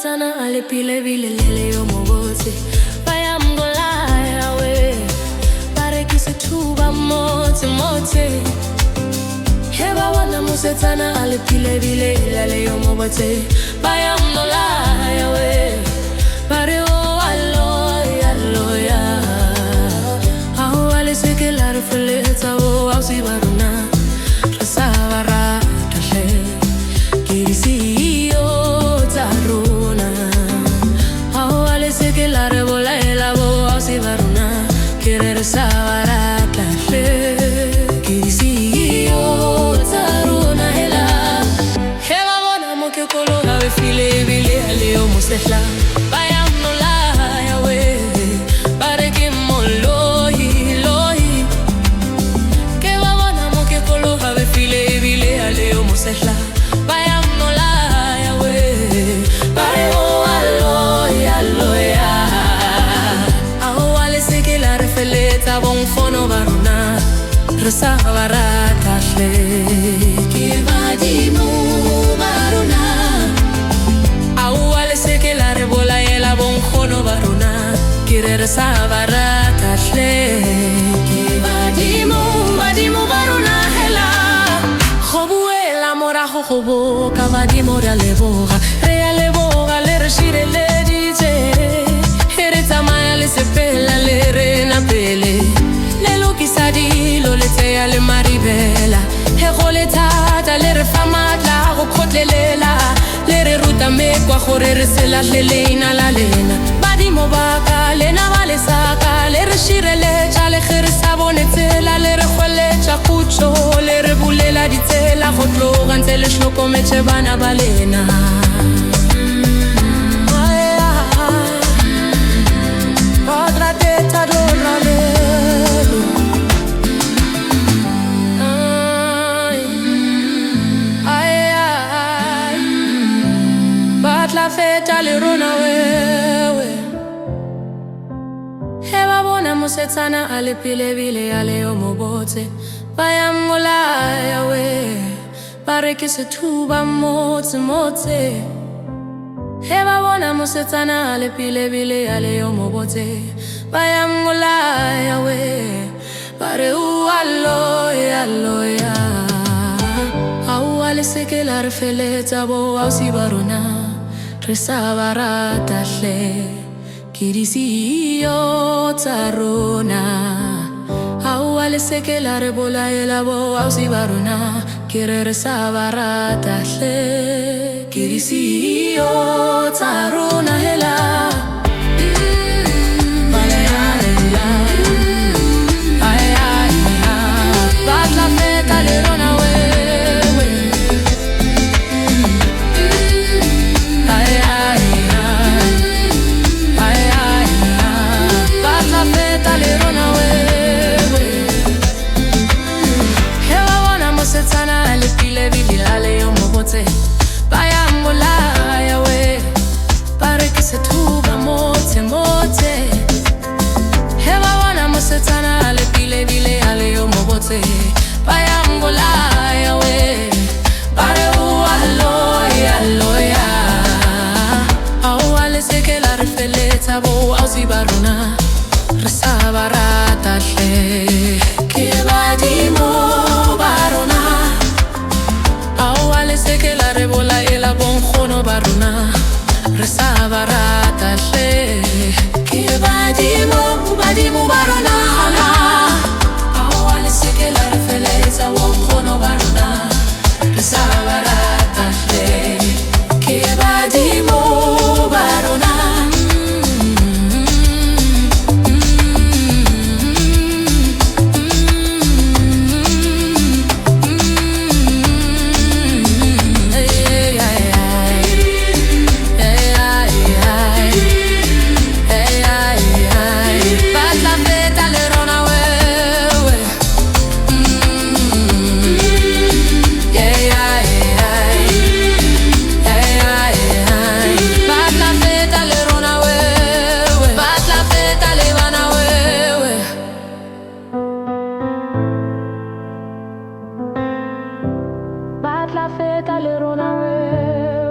Mosetsana ale pile vile lele yo mobotse Baya mgolaya we Pare kise tuba mote mote Heba wana Mosetsana ale pile vile lele yo mobotse Baya mgolaya we Pare o aloy aloya Aho ale seke la refleta o au si baruna Resavara tashe Kirisi yo taruna Aho ale seke la rebola elabo au si baruna Kere resavara tashe Kirisi yo taruna hela Heba bona moke kolo Ave file vile ale o mosehla Sehla bayam nolaya we pare o aloya aloya aho ale seke la refeleta bon fono baruna resavara tashe ke vadimu baruna aho ale seke la rebola ela bon fono baruna kire resavara tashe ke vadimu baruna hela Hobo kavadi mora levora rea levora le reshire le dice hereta maya le sepela le rena pele le loki sadi lo le te ale maribela he roleta le refamata go khotlelela le re ruta me kwa gore re sela le leina la lena badi mobaka lena vale saka le reshire le chale khere sabonetela le re kholecha kucho le re bulela ditela go tloga ntse le shloko metse bana balena Padra teta dona le la feta le rona wewe Heba bona Mosetsana ale pile vile ale o mobote Baya mgolaya we Pare kise tuba mote mote Heba bona Mosetsana ale pile vile ale o mobote Baya mgolaya we Pare u aloya aloya Au ale seke la refeleta bo au si barona Resavara tashe Kirisi yo taruna Aho ale seke la rebola elabo au si baruna Kire resavara tashe Kirisi yo taruna hela Batla feta le rona we Mosetsana ale pile vile ale yo mobote Baya mgolaya we Pare kise tuba mote mote Heba wana Mosetsana ale pile vile ale yo mobote Baya mgolaya we Pare u aloya aloya Aho ale seke la refeleta bo au si baruna Resavara tashe Ke vadimo baruna Seke la rebola ela bon khono baruna Resavara tashe Ke vadimu baruna Aho ale seke la refeleza bon khono baruna Resavara tashe Ke vadimu baruna la feta le rona we